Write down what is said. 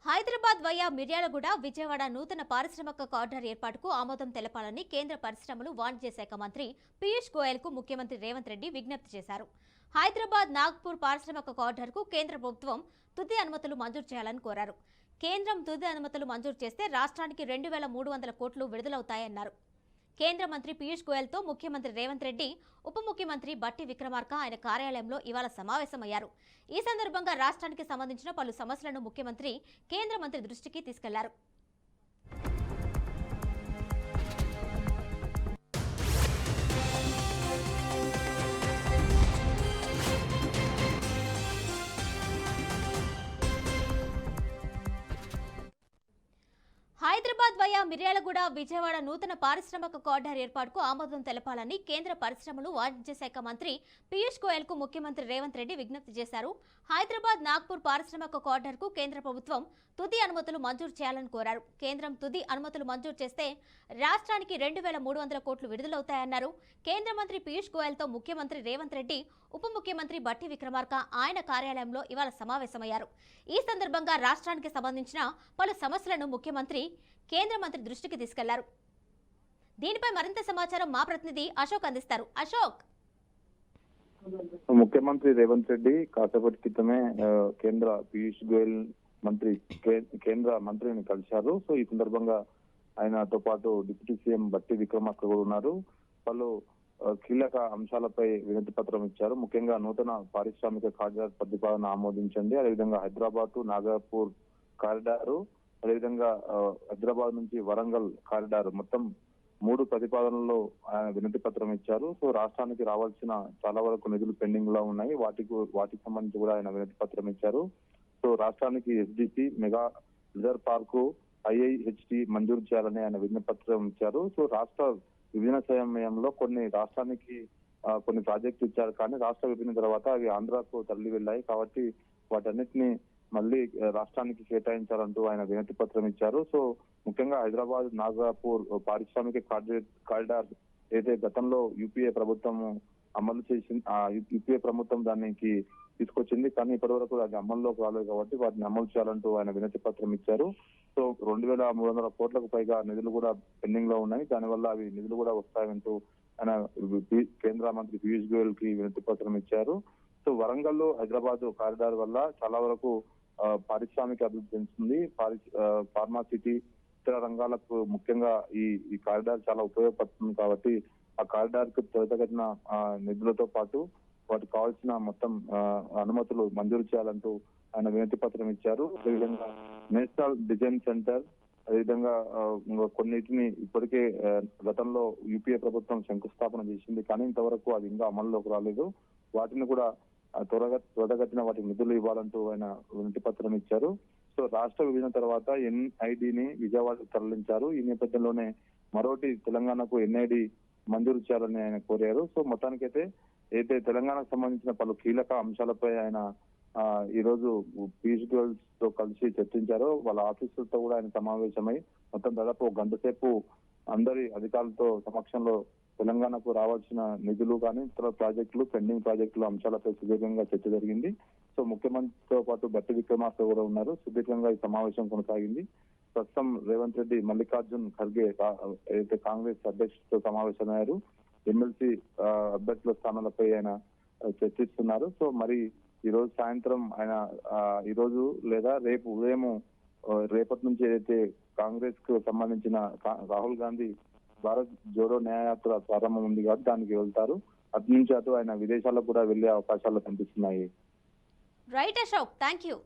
Hyderabad via Miryalaguda Vijayawada నూతన పారిశ్రామిక corridor ఏర్పాటుకు ఆమోదం తెలపాలని కేంద్ర పరిశ్రమలు వాణిజ్య శాఖ మంత్రి పీయూష్ గోయల్ కు ముఖ్యమంత్రి రేవంత్ రెడ్డి విజ్ఞప్తి చేశారు. హైదరాబాద్ నాగ్పూర్ పారిశ్రామిక కారిడార్కు కేంద్ర ప్రభుత్వం తుది అనుమతులు మంజూరు చేయాలని కోరారు. కేంద్రం తుది అనుమతులు మంజూరు చేస్తే రాష్ట్రానికి 2300 కోట్లు విడుదలవుతాయన్నారు. కేంద్ర మంత్రి పీయూష్ గోయల్తో ముఖ్యమంత్రి రేవంత్ రెడ్డి, ఉప ముఖ్యమంత్రి బట్టి విక్రమార్క ఆయన కార్యాలయంలో ఇవాళ సమావేశమయ్యారు. ఈ సందర్భంగా రాష్ట్రానికి సంబంధించిన పలు సమస్యలను ముఖ్యమంత్రి కేంద్ర మంత్రి దృష్టికి తీసుకెళ్లారు. హైదరాబాద్ వయా మిర్యాలగూడ విజయవాడ నూతన పారిశ్రామిక కారిడార్ ఏర్పాటుకు ఆమోదం తెలపాలని కేంద్ర పరిశ్రమలు వాణిజ్య శాఖ మంత్రి పీయూష్ గోయల్ కు ముఖ్యమంత్రి రేవంత్ రెడ్డి విజ్ఞప్తి చేశారు. హైదరాబాద్ నాగ్పూర్ పారిశ్రామిక కారిడార్కు కేంద్ర ప్రభుత్వం తుది అనుమతులు మంజూరు చేయాలని కోరారు. కేంద్రం తుది అనుమతులు మంజూరు చేస్తే రాష్ట్రానికి 2300 కోట్లు విడుదలవుతాయన్నారు. కేంద్ర మంత్రి పీయూష్ గోయల్తో ముఖ్యమంత్రి రేవంత్ రెడ్డి, ఉప ముఖ్యమంత్రి బట్టి విక్రమార్క ఆయన కార్యాలయంలో ఇవాళ సమావేశమయ్యారు. ఈ సందర్భంగా రాష్ట్రానికి సంబంధించిన పలు సమస్యలను ముఖ్యమంత్రి కేంద్ర మంత్రి దృష్టికి తీసుకెళ్లారు. దీనిపై మరింత సమాచారం మా ప్రతినిధి అశోక్ అందిస్తారు. అశోక్, ముఖ్యమంత్రి రేవంత్ రెడ్డి కాసేపటి క్రితమే కేంద్ర పీయూష్ గోయల్ కేంద్ర మంత్రిని కలిశారు. సో ఈ సందర్భంగా ఆయనతో పాటు డిప్యూటీ సీఎం బట్టి విక్రమార్క కూడా ఉన్నారు. పలు కీలక అంశాలపై వినతి పత్రం ఇచ్చారు. ముఖ్యంగా నూతన పారిశ్రామిక కారిడార్ ప్రతిపాదన ఆమోదించండి, అదేవిధంగా హైదరాబాద్ టు నాగపూర్ కారిడారు, అదేవిధంగా హైదరాబాద్ నుంచి వరంగల్ కారిడార్, మొత్తం 3 ప్రతిపాదనల్లో ఆయన వినతి పత్రం ఇచ్చారు. సో రాష్ట్రానికి రావాల్సిన చాలా వరకు నిధులు పెండింగ్ లో ఉన్నాయి, వాటికి సంబంధించి కూడా ఆయన వినతి పత్రం ఇచ్చారు. సో రాష్ట్రానికి SDP, mega reserve park, IIHT మంజూరు చేయాలని ఆయన వినతి పత్రం ఇచ్చారు. సో రాష్ట్ర విభజన సమయంలో కొన్ని రాష్ట్రానికి కొన్ని ప్రాజెక్టులు ఇచ్చారు, కానీ రాష్ట్ర విభజన తర్వాత అవి ఆంధ్రాకు తరలి వెళ్ళాయి. కాబట్టి వాటన్నిటిని మళ్ళీ రాష్ట్రానికి కేటాయించాలంటూ ఆయన వినతి పత్రం ఇచ్చారు. సో ముఖ్యంగా హైదరాబాద్ నాగపూర్ పారిశ్రామిక కారిడార్ అయితే గతంలో యూపీఏ ప్రభుత్వం అమలు చేసింది, యూపీఏ ప్రభుత్వం దానికి తీసుకొచ్చింది, కానీ ఇప్పటి వరకు అది అమల్లోకి రాలేదు. కాబట్టి వాటిని అమలు చేయాలంటూ ఆయన వినతి పత్రం ఇచ్చారు. సో 2300 కోట్లకు పైగా నిధులు కూడా పెండింగ్ లో ఉన్నాయి, దానివల్ల అవి నిధులు కూడా వస్తాయంటూ ఆయన కేంద్ర మంత్రి పీయూష్ గోయల్ కి వినతి పత్రం ఇచ్చారు. సో వరంగల్ హైదరాబాద్ కారిడార్ వల్ల చాలా వరకు పారిశ్రామిక అభివృద్ధి చెందుతుంది. ఫార్మాసిటీ, ఇతర రంగాలకు ముఖ్యంగా ఈ కారిడార్ చాలా ఉపయోగపడుతుంది. కాబట్టి ఆ కారిడార్ కు త్వరితగతిన నిధులతో పాటు వాటికి కావాల్సిన మొత్తం అనుమతులు మంజూరు చేయాలంటూ ఆయన వినతి పత్రం ఇచ్చారు. అదేవిధంగా నేషనల్ డిజైన్ సెంటర్, అదేవిధంగా కొన్నిటిని ఇప్పటికే గతంలో యూపీఏ ప్రభుత్వం శంకుస్థాపన చేసింది, కానీ ఇంతవరకు అది ఇంకా అమల్లోకి రాలేదు. వాటిని కూడా త్వరగతిన వాటికి నిధులు ఇవ్వాలంటూ ఆయన వినతి పత్రం ఇచ్చారు. సో రాష్ట్ర విభజన తర్వాత ఎన్ఐడిని విజయవాడకు తరలించారు. ఈ నేపథ్యంలోనే మరోటి తెలంగాణకు ఎన్ఐడి మంజూరు చేయాలని ఆయన కోరారు. సో మొత్తానికైతే తెలంగాణకు సంబంధించిన పలు కీలక అంశాలపై ఆయన ఈ రోజు పీయూష్ గోయల్ తో కలిసి చర్చించారు. వాళ్ళ ఆఫీసులతో కూడా ఆయన సమావేశమై మొత్తం దాదాపు 1 గంట సేపు అందరి అధికారులతో సమక్షంలో తెలంగాణకు రావాల్సిన నిధులు కానీ ఇతర ప్రాజెక్టులు, పెండింగ్ ప్రాజెక్టులు అంశాలపై సుదీర్ఘంగా చర్చ జరిగింది. సో ముఖ్యమంత్రితో పాటు బట్టి విక్రమార్క కూడా ఉన్నారు. సుదీర్ఘంగా ఈ సమావేశం కొనసాగింది. ప్రస్తుతం రేవంత్ రెడ్డి మల్లికార్జున్ ఖర్గే అయితే కాంగ్రెస్ అధ్యక్షుడితో సమావేశమయ్యారు. ఎమ్మెల్సీ అభ్యర్థుల స్థానాలపై ఆయన చర్చిస్తున్నారు. సో మరి ఈ రోజు సాయంత్రం ఆయన ఈ రోజు లేదా రేపు ఉదయం రేపటి నుంచి ఏదైతే కాంగ్రెస్ కు సంబంధించిన రాహుల్ గాంధీ భారత్ జోడో న్యాయయాత్ర ప్రారంభం ఉంది కాబట్టి దానికి వెళ్తారు. అటు నుంచి అటు ఆయన విదేశాలకు కూడా వెళ్లే అవకాశాలు కనిపిస్తున్నాయి. Right Ashok, thank you.